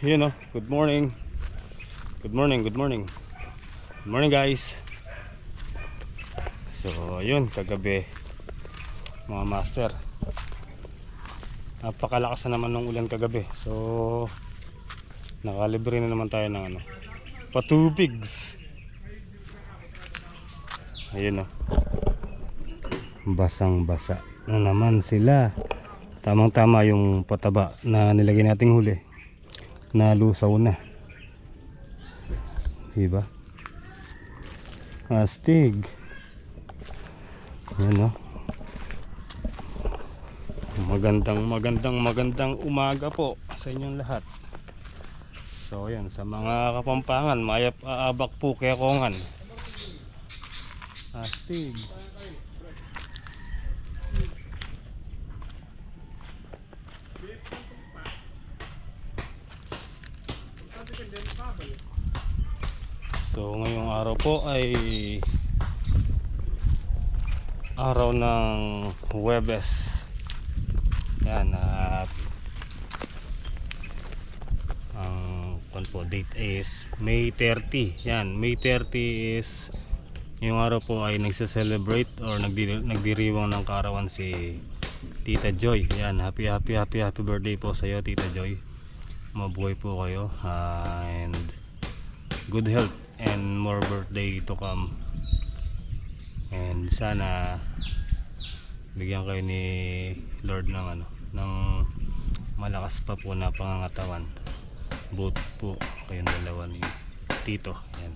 Yun oh, good morning. Good morning, good morning. Good morning guys. So, yun, kagabi mga master. Napakalakas na naman ng ulan kagabi. So, nakalibre na naman tayo ng patubigs. Ayun oh. Basang basa na naman sila. Tamang tama yung pataba na nilagay nating huli. Nalusaw na. Diba? Astig. Yan o. Magandang umaga po sa inyong lahat. So yan, sa mga Kapampangan, mayap aabak po kaya kongan. Astig. So ngayong araw po ay araw ng Huwebes. Yan, at ang date is May 30. Yan, May 30 is yung araw po ay nagse-celebrate or nagdiriwang ng kaarawan si Tita Joy. Yan, happy birthday po sa iyo, Tita Joy. Mabuhay po kayo, and good health and more birthday to come. And sana bigyan kayo ni Lord ng ng malakas pa po na pangangatawan. Both po kayong dalawa ni Tito. Yan.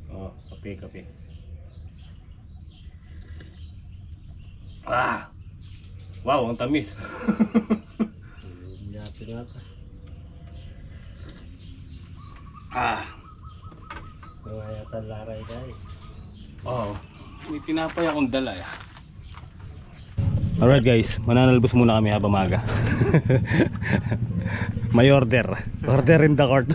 Oh, kape. Ah! Wow, ang tamis. Ah! Kaya laray dahil. Oh, may tinapay akong dala. Alright guys, mananalbos muna kami habang maga. May order in the court.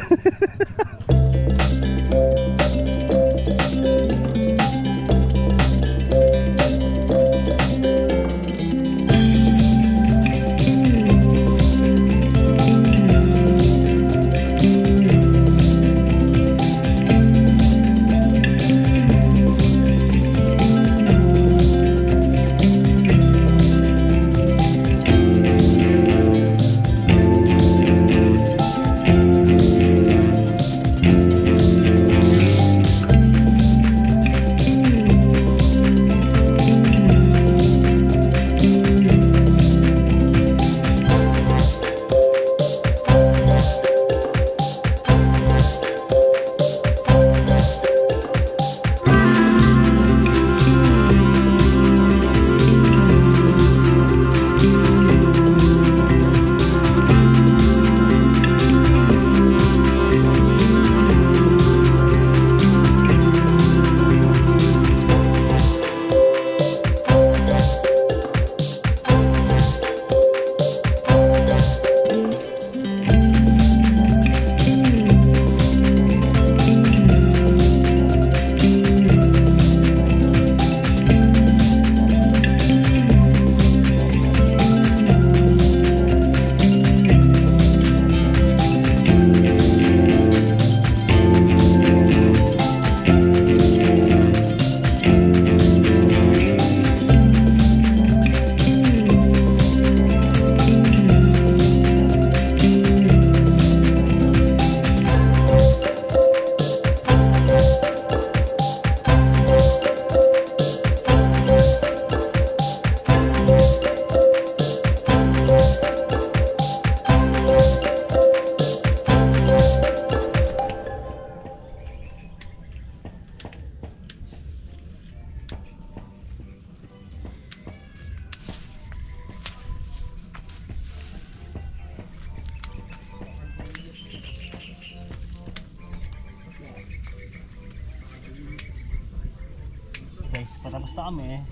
Basta kami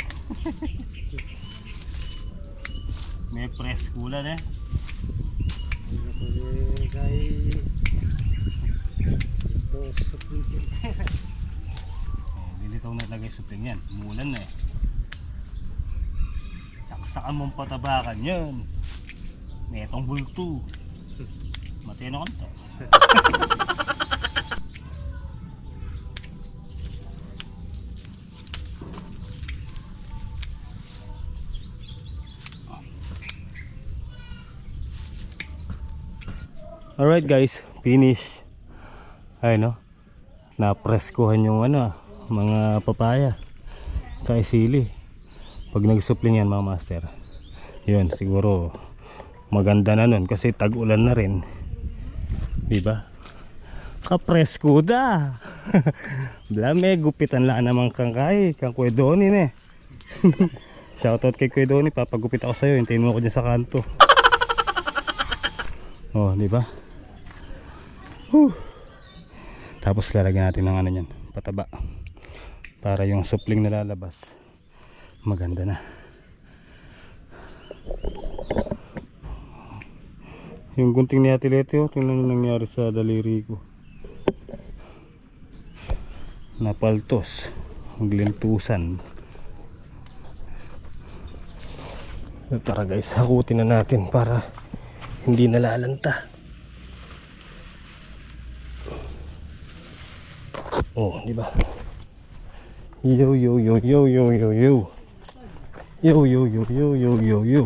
may press kulan eh. Lilitaw na lagay supling yan. Umulan na eh. Saksakan mong patabakan yan. Netong bulto. Matino kanta. Alright guys, finish. Ay no, napreskuhan yung mga papaya sa sili. Pag nagsupling yan mga master, yun siguro maganda na nun kasi tag-ulan na rin, diba? Kapresko da. Blame, gupitan lang naman kang Kuya Donnie eh. Shoutout kay Kuya Donnie, papagupit ako sa'yo, hintayin mo ako dyan sa kanto. Oh, diba? Tapos lalagyan natin ng yan, pataba, para yung supling na lalabas maganda na. Yung gunting ni Ate Leti, tingnan nyo nangyari sa daliri ko. Napaltos, maglintusan. Tara guys, hakutin na natin para hindi nalalanta. Oh, di ba? Yo yo yo yo yo yo yo. Yo yo yo yo yo yo yo.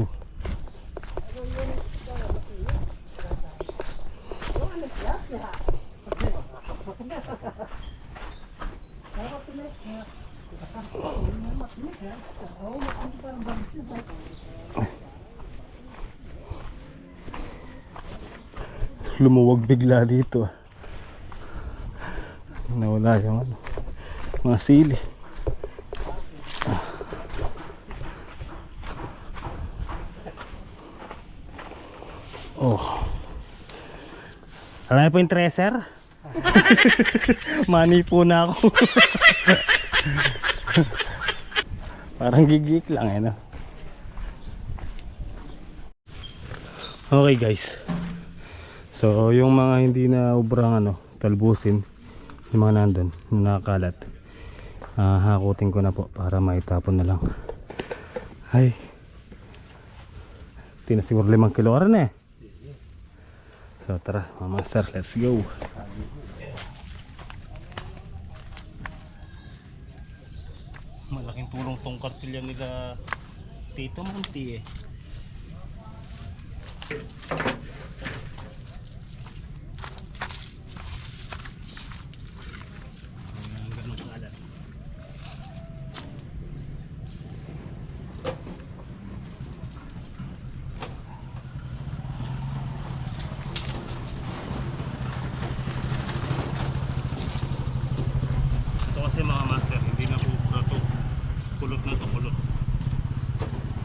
Lumuwag bigla dito. Nawala yung mga sili. Oh, alam po yung tracer. Mani po na ako. Parang gigik lang no? Okay guys, so yung mga hindi na ubrang talbusin, yung mga nandun nakakalat, hakutin ko na po para maitapon na lang. Ay, tinasiguro 5 kilo ka rin eh. So tara mga master, let's go. Malaking tulong tong kartilya nila Tito Monty eh. Kasi mga master, hindi na bubura to. Kulot na to, kulot.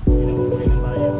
Hindi na bubura ng bayan.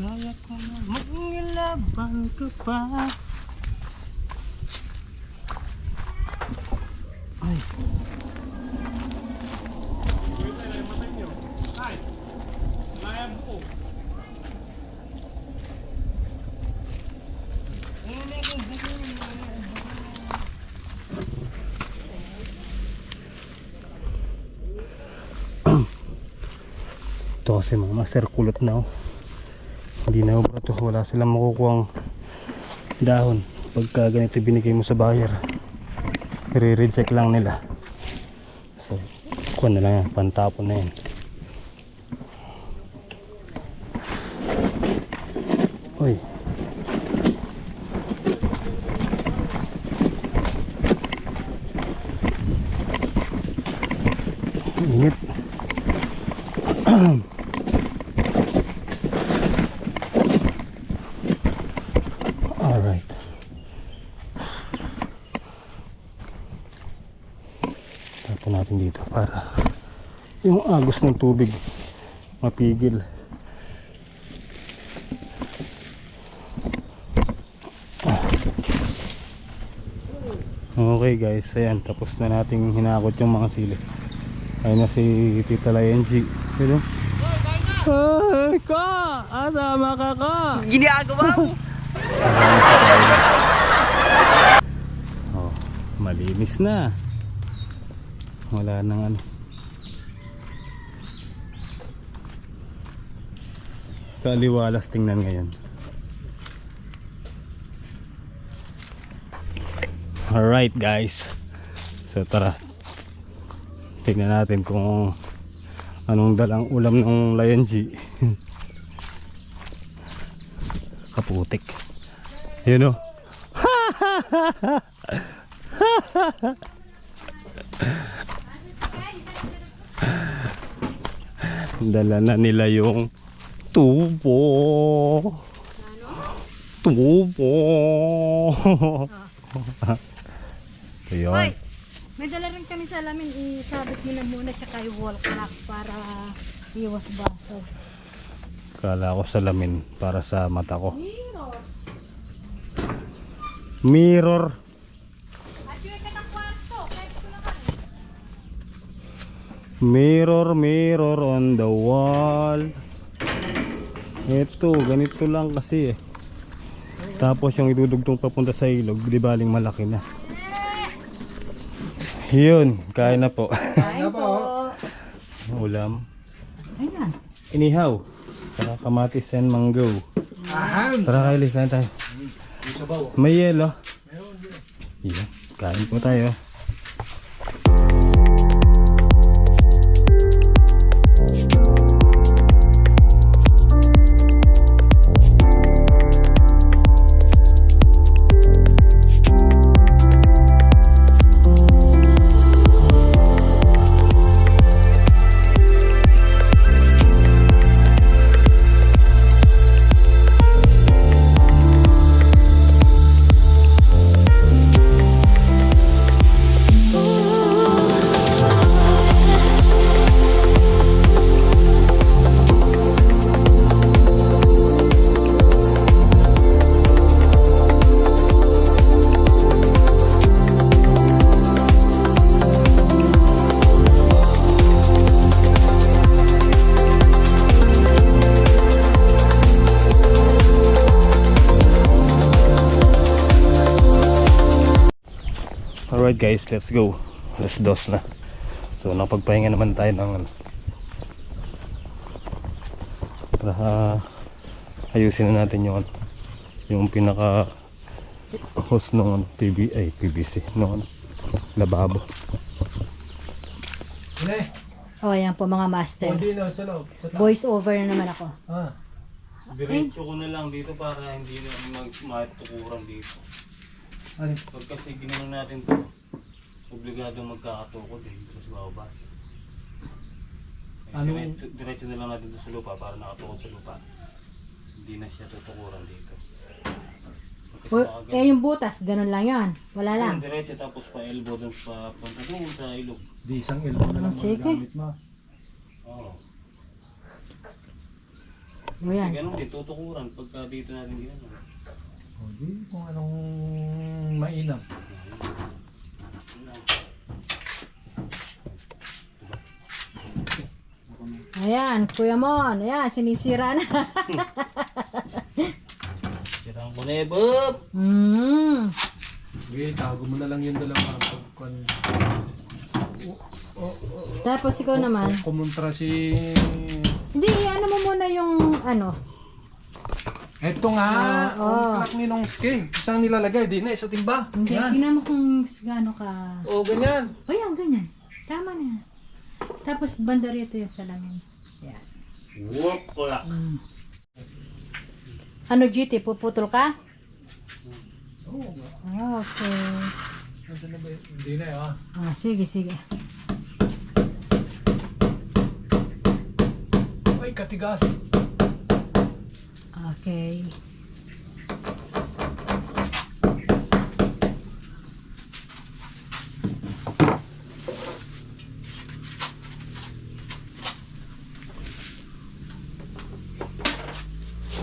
Kaya ko na mangilaban ka pa. Ay. Ito kasi mga master kulot na oh. Hindi na obra to, wala silang makukuhang dahon pagka ganito binigay mo sa buyer, i-reject lang nila. So kuha na lang yan, pantapon na yan. Uy, init. Alright. Tapon natin dito para yung agos ng tubig mapigil. Okay guys, ayan, tapos na nating hinakot yung mga sili. Ayun na si Tita Lion G. Hello? Ay, ka! Asama ka ka! Ginagawa mo! Oh, malinis na. Wala nang ano. Kaliwalas tingnan ngayon. Alright guys. So tara. Tingnan natin kung anong dalang ulam ng Lion G. Kaputik. Yun o. Dala na nila yung tubo. Tubo. Ayun. Hoy! May dala rin kami sa alamin. Isabit nyo na muna tsaka yung wall clock para iwas baso. Kala ko salamin para sa mata ko. Mirror! Mirror. At yung ikatang kwarto. Kahit ko lang kami. Mirror, mirror on the wall. Ito, ganito lang kasi eh. Tapos yung idudugtong papunta sa ilog, di baling malaki na. Yun, kain na po. Kain po. Ulam. Ayan. Inihaw. Saka kamatis and mango. Tara Kylie, kain tayo. May yelo. Yan, kain po tayo. Alright guys, let's go. Alas 2 na. So napagpahinga naman tayo ng para ayusin na natin yung pinaka hose ng PVC no, lababo. O, ayan po mga master. Voice over na naman ako. Diretso ko na lang dito para hindi na matukuran dito. Pag kasi ginawa natin to, obligado magkakatukod eh, dito sa baba. Diretso na lang natin dito sa lupa para nakatukod sa lupa. Hindi na siya tutukuran dito. Yung butas, ganun lang yan. Wala lang. Diretso tapos pa elbow dun sa punta dun sa ilog. Di isang ilong na lang Sige. magagamit mo. Oo. O yan. Ganun din, tutukuran pagka dito natin ginano. O di, kung anong mainam. Ayan, Kuya Mon. Ayan, sinisira na. Sirang ko na eh, Bob! Sige, tago mo na lang yung dalawa. Tapos ikaw naman. Kumontra si... Hindi, ano mo muna yung ano. Eto nga, Oo. ang clock ni Nongske. Isang nilalagay, di na, isa timba. Hindi, Yan. tingnan mo kung gaano ka. O, ganyan. O yan, ganyan. Tama na. Tapos banda rito yung salamin. Yan. Whoop! Wala. Ano, GT? Puputol ka? Oo. Ah, okay. Nasaan na ba yun? Hindi na, ah. Ah, sige, sige. Ay, katigas. Okay.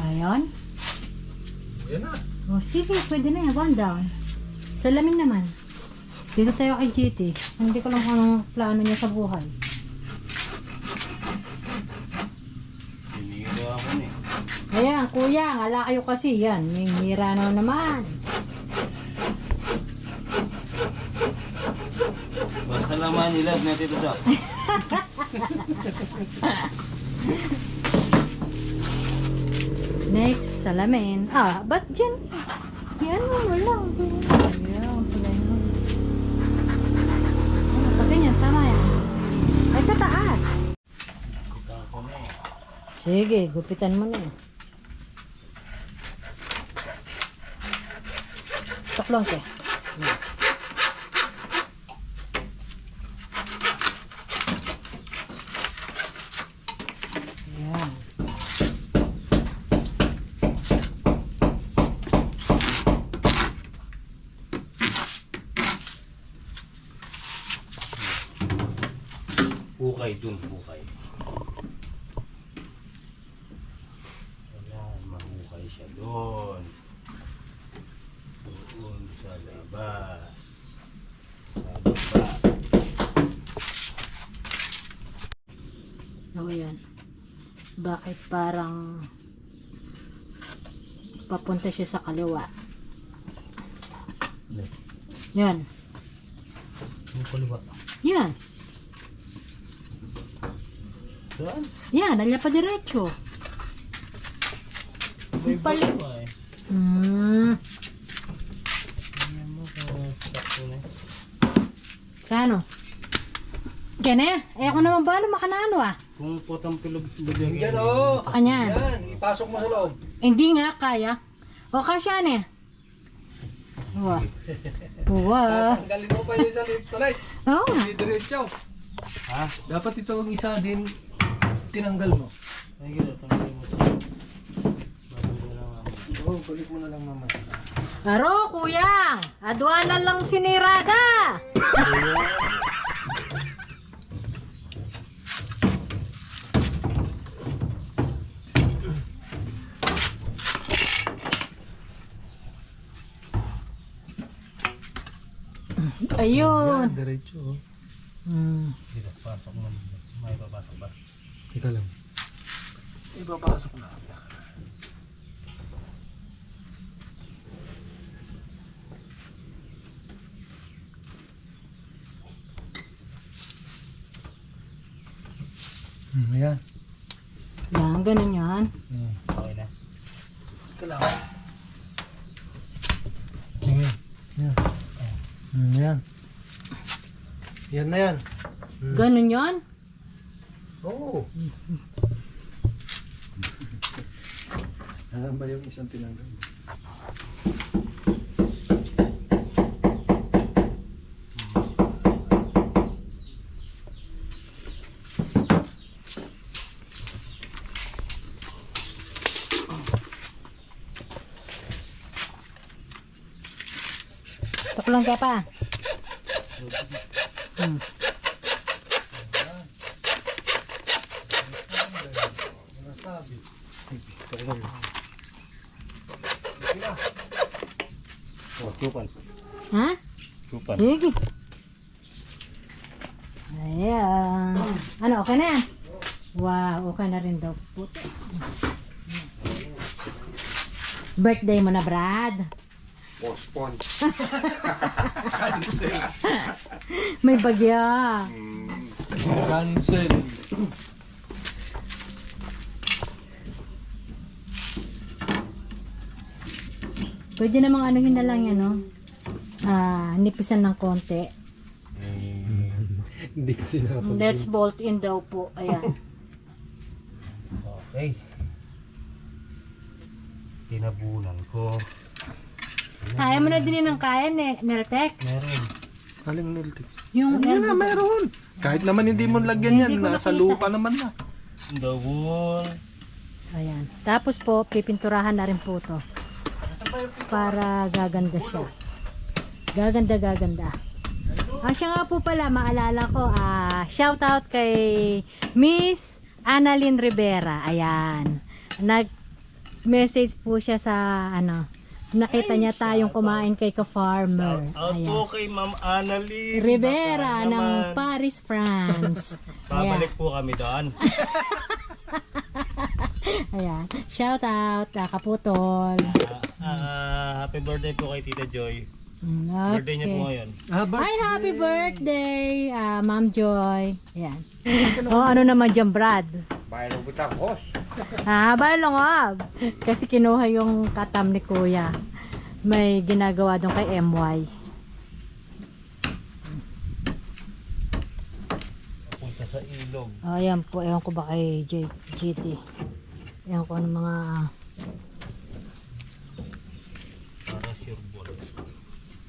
Ayan. Yan na. O sige, pwede na yan. One down. Salamin naman. Dito tayo kay GT. Hindi ko lang kung anong plano niya sa buhay. Sinira ako eh. Ayan, kuya, ngala kayo kasi. Yan, may hira na naman. Basta laman nila, natin ito daw. Next, salamin. Ah, ba't dyan? Yan mo, wala. Ayan, pala yun. Ah, pag ganyan, tama yan. Ay, kataas. Kita ko na eh. Sige, gupitan mo na. Taklong siya. Ayan. Hukay dun, hukay. Wala, mahukay siya doon. Doon sa labas. Sa baba. Ako yan. Bakit parang papunta siya sa kaliwa? Yan. Yung kaliwa. Yan. Saan? Yan, alya pa diretso. May Pali- baba eh. Tingnan mo kung sakto na. Sa ano? Yan eh. Eh ako naman ba makanano ah? Kung potang pilog lubyan Yan, o. Kanyan. Yan, ipasok mo sa loob. Hindi nga kaya. O kasya eh. Wow. Wow. Tanggalin mo pa yung sa lip tuloy. Oo nga. Hindi diretso. Ha? Dapat ito ang isa din tinanggal mo. Ay, gano'n. Tanggalin mo siya. Bago mo lang ako. Oo, balik mo na lang mamaya. Aro, kuya. Adwanan lang sinirada. Ayun. Yan, diretso. Dito, pasok mo. May papasok ba? Teka lang. Ipapasok na. Ayan. Yan, ganun yan. Okay na. Ito lang. Sige. Yan. Yan. Yan na yan. Ganun yan? Oo. Alam ba yung isang tinanggal? Taklong ka pa. Nasabi. Oh, chupan. Ha? Chupan. Sige. Ayan. Ano, okay na yan? Wow, okay na rin daw. Puti. Birthday mo na, Brad. Postpone. Cancel. May bagya. Cancel. Pwede namang anuhin na lang yan, no? Nipisan ng konti. Hindi kasi nakapag- Let's bolt in daw po. Ayan. Okay. Tinabunan ko. Ayaw mo na din ng kaya, Neltex. Meron. Aling Niltix. Yung Yan na, meron. Kahit naman hindi mo lagyan yan, Hindi ko nasa nakita. lupa naman na. The wall. Ayan. Tapos po, pipinturahan na rin po to. Para gaganda siya. Gaganda. Siya nga po pala, maalala ko, shout out kay Miss Annalyn Rivera. Ayan. Nag-message po siya sa, nakita niya tayong kumain kay ka-farmer. Out Ayan. po kay Ma'am Annalyn Rivera Baka ng naman. Paris, France. Babalik po kami doon. Ayan. Shout out, kaputol. Happy birthday po kay Tita Joy. Okay. Birthday niya po ngayon. Ay, happy birthday, Ma'am Joy. Ayan. Ano naman dyan, Brad? Bayan ng butang, hos. Balongab. Kasi kinuha yung katam ni Kuya. May ginagawa doon kay MY. Punta sa ilog. Ayan po, ewan ko ba kay GT. Ewan ko ano mga... Para sure ball.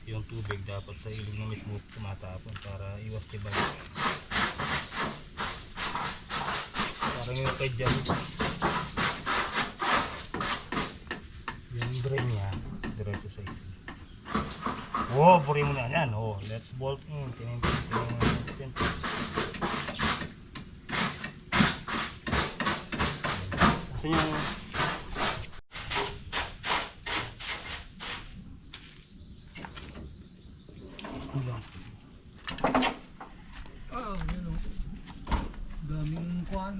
Yung tubig dapat sa ilog na mismo tumatapon para iwas tibay. Parang yung kay Jan. Yung drain niya, diretso sa ilog. Wow, puri mo na yan. Oh, let's bolt. Tinintinin. Kasi yung Daming kwan.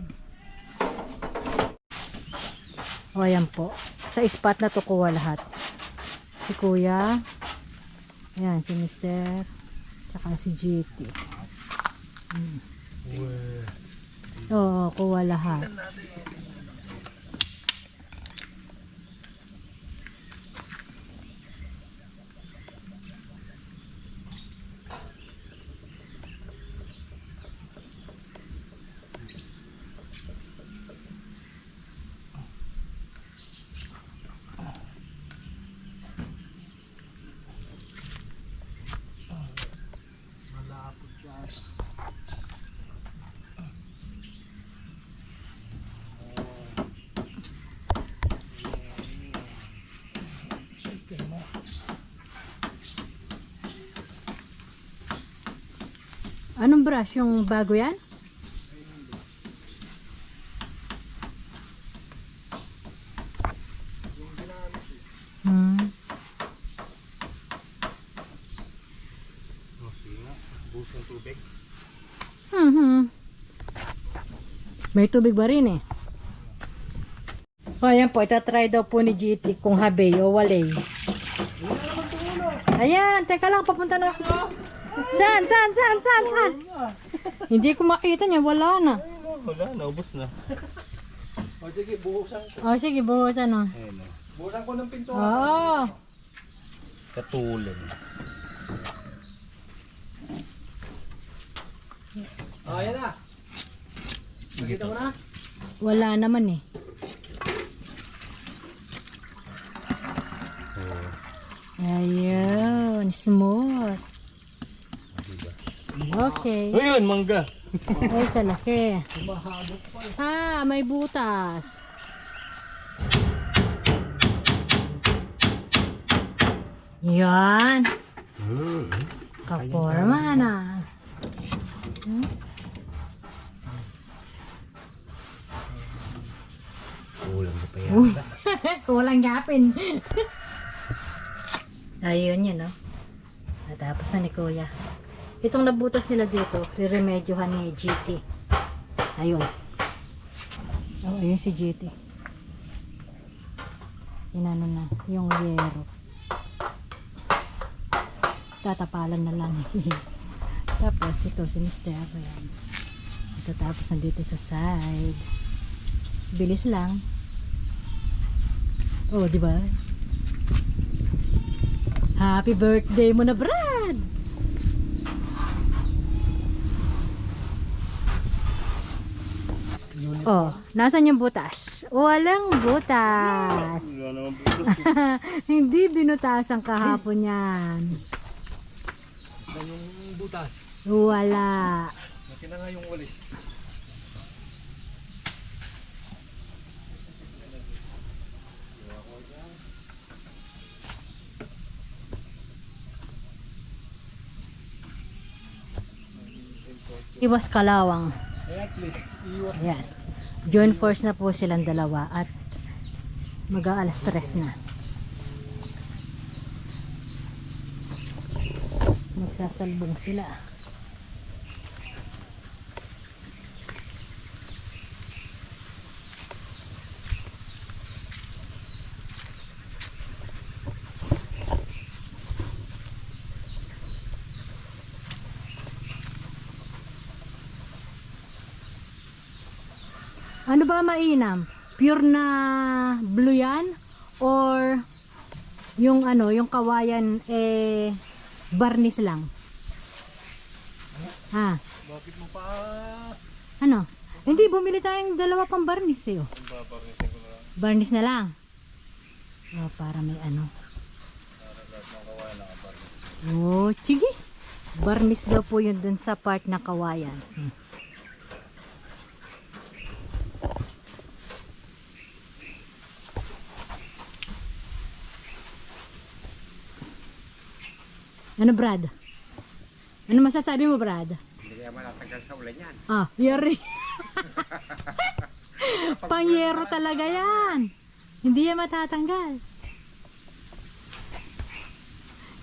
O, ayan po. Sa spot na to kuha lahat. Si Kuya. Ayan, si Mr. Tsaka si GT. Oo, kuha lahat. Anong brush? Yung bago yan? bus ng tubig. May tubig ba rin eh? O, ayan po. Itatry daw po ni GT kung habe o walay. Ayan, teka lang. Papunta na ako. Saan? Hindi ko makita niya. Wala na. Wala, naubos na. O sige, buhusan ko. O, sige. Buhusan o. Ayun na. Buhusan ko ng pintura. Oo. Katulong. Ayan na. Nakita mo na? Wala naman eh. Ayun. Smooth. Okay. Ayun, mangga. Ay, kalaki. May butas. Yan. Kaporma na. Kulang ko pa yata. Kulang gapin. Ayun yun, no? Natapos na ni Kuya. Itong nabutas nila dito, riremedyohan ni GT. Ayun. Oh, ayun si GT. Inano na, yung yero. Tatapalan na lang. Tapos ito si Mr. Ayan. Ito tapos nandito sa side. Bilis lang. Oh, di ba? Happy birthday mo na, Brad! Oh, nasan yung butas? Walang butas. Wala naman butas. Hindi binutasan kahapon yan. Saan yung butas? Wala. Laki na nga yung walis. Iwas kalawang. Kaya please, iwas. Ayan. Join force na po silang dalawa at mag-aalas 3 na. Magsasalbong sila. Ano ba mainam? Pure na blue yan? Or yung ano, yung kawayan varnish lang? Ha? Bakit mo pa? Ano? Hindi, bumili tayong dalawa pang varnish eh. Oh. Babarnisin ko na lang. Varnish na lang. Oh, para may ano. Para lahat ng kawayan nakabarnis. Oh, sige. Varnish daw po yun dun sa part na kawayan. Ano, Brad? Ano masasabi mo, Brad? Hindi kaya malatanggal sa ulan yan. Ah, yari. Pangyero talaga yan. Hindi yan matatanggal.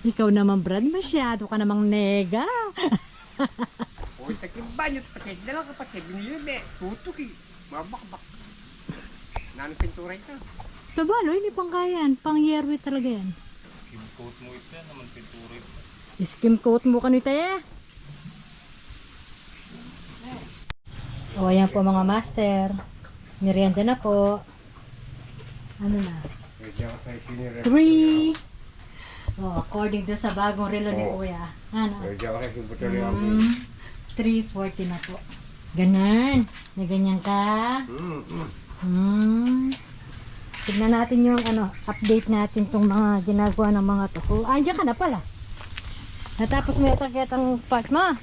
Ikaw naman, Brad, masyado ka namang nega. Uy, takimban yung kapatid na lang kapatid. Binili, tutok eh. Mabakbak. Nanong pintura ito. Tabalo, hindi pang kayan. Pangyero talaga yan. Coat mo ito naman pintura ito. Skim coat mo kanito eh. O, ayan po mga master. Merienda na po. Ano na? Medyo ako sa'yo sinire. 3. Oh, according to sa bagong relo ni Kuya. Ano? Medyo ako sa'yo butol yung 340 na po. Ganon. May ganyan ka. Tignan natin yung ano, update natin tong mga ginagawa ng mga to. Oh, andyan ka na pala. Natapos mo yung part mo.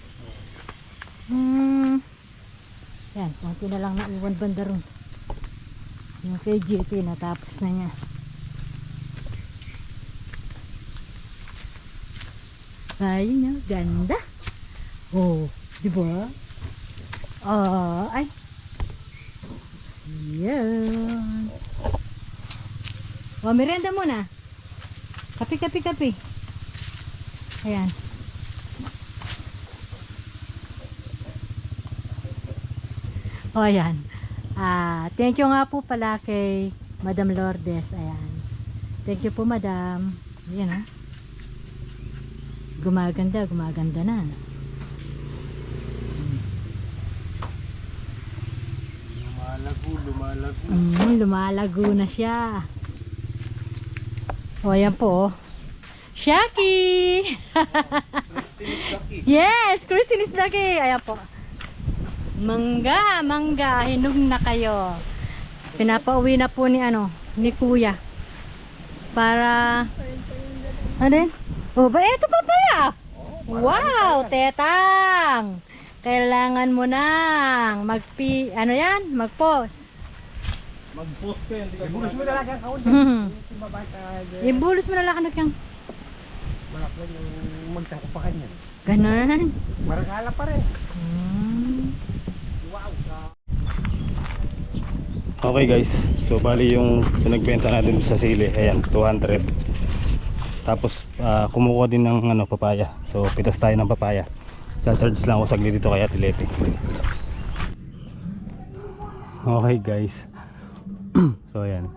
Yan, konti na lang naiwan banda ron. Yung kay GT, natapos na niya. Ayun na, ganda. Oh, di ba? Ay. Yan. O, merienda muna. Kapi, kapi, kapi. Ayan. O, ayan. Thank you nga po pala kay Madam Lourdes. Ayan. Thank you po, Madam. Ayan, ha. Gumaganda, gumaganda na. Lumalago na siya. O, ayan po. Shaki! Yes! Christine is Daki! Ayan po. Mangga, mangga. Hinog na kayo. Pinapauwi na po ni Kuya. Para ano din? Oh, ba ito pa pala? Wow, tetang. Kailangan mo nang mag-post. Mag-post ko yan. Ibulos mo na lang ang kaunti. Ibulos mo na lang yung Malak na yung magtakupakan yan. ganon. Maragala pa rin. Hmm. Wow. Okay guys, so bali yung pinagbenta natin sa sili, ayan, 200. Tapos kumukuha din ng ano, papaya. So pitas tayo ng papaya. Charge lang ako saglit dito kaya Tilete. Okay guys. So ayan.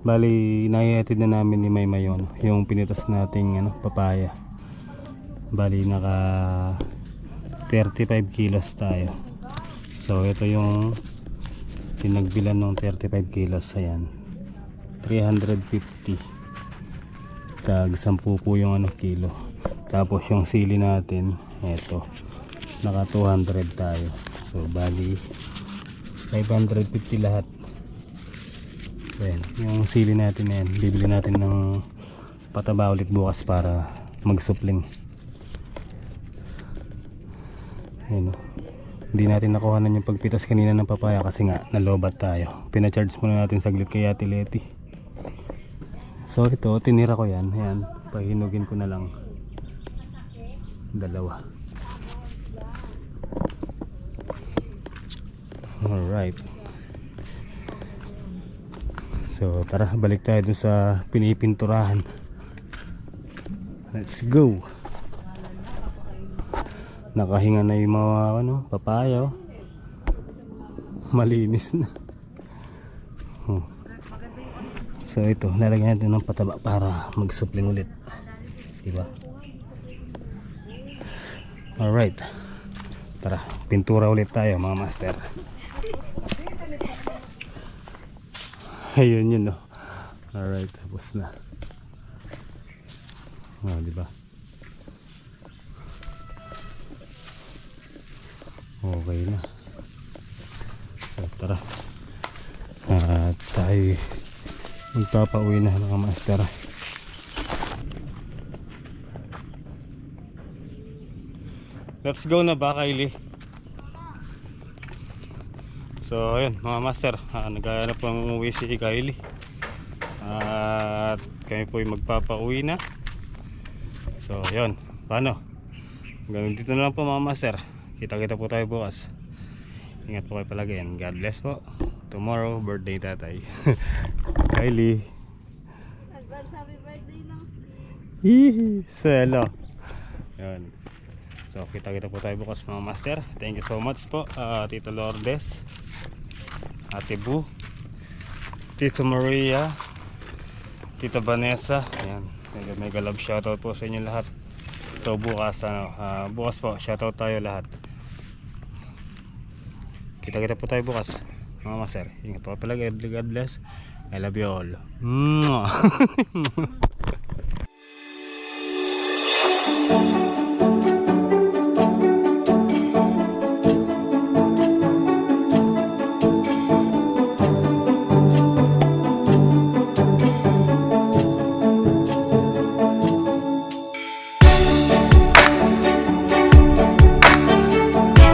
Bali naihatid na namin ni Maymay yung pinitas nating ano, papaya. Bali naka 35 kilos tayo. So ito yung pinagbilan ng 35 kilos. Ayan, 350 tag 10 po yung ano, kilo. Tapos yung sili natin, eto, naka 200 tayo. So bali 550 lahat. So, ayan, yung sili natin na yan, bibili natin ng pataba ulit bukas para magsupling. Ayan, hindi natin nakuhanan yung pagpitas kanina ng papaya kasi nga nalobat tayo. Pinacharge muna natin saglit kay Ate Leti. So ito, tinira ko yan. Ayan, pahinugin ko na lang. Dalawa. Alright. So tara, balik tayo dun sa pinipinturahan. Let's go. Nakahinga na yung mga ano, papaya. Malinis na. So ito, lalagyan natin ng pataba para mag-supling ulit. Diba? Alright. Tara, pintura ulit tayo mga master. Ayun yun, no. Alright, tapos na. Diba? Okay na. So tara, tayo magpapauwi na mga master. Let's go na ba, Kylie? So ayun mga master, naghahanap po ng umuwi si Kylie. At kami po yung magpapauwi na. So ayun, paano? Ganun dito na lang po mga master. Kita-kita po tayo bukas. Ingat po kayo palagi and God bless po. Tomorrow, birthday tatay. Kylie. Advance happy birthday lang, Steve. Hihi, selo. Yan. So, kita-kita po tayo bukas mga master. Thank you so much po. Tito Lourdes, Ate Bu, Tito Maria, Tita Vanessa. Ayan. Mega love shoutout po sa inyo lahat. So bukas bukas po shoutout tayo lahat. Kita-kita po tayo bukas mga master. Ingat po palagi. God bless. I love you all.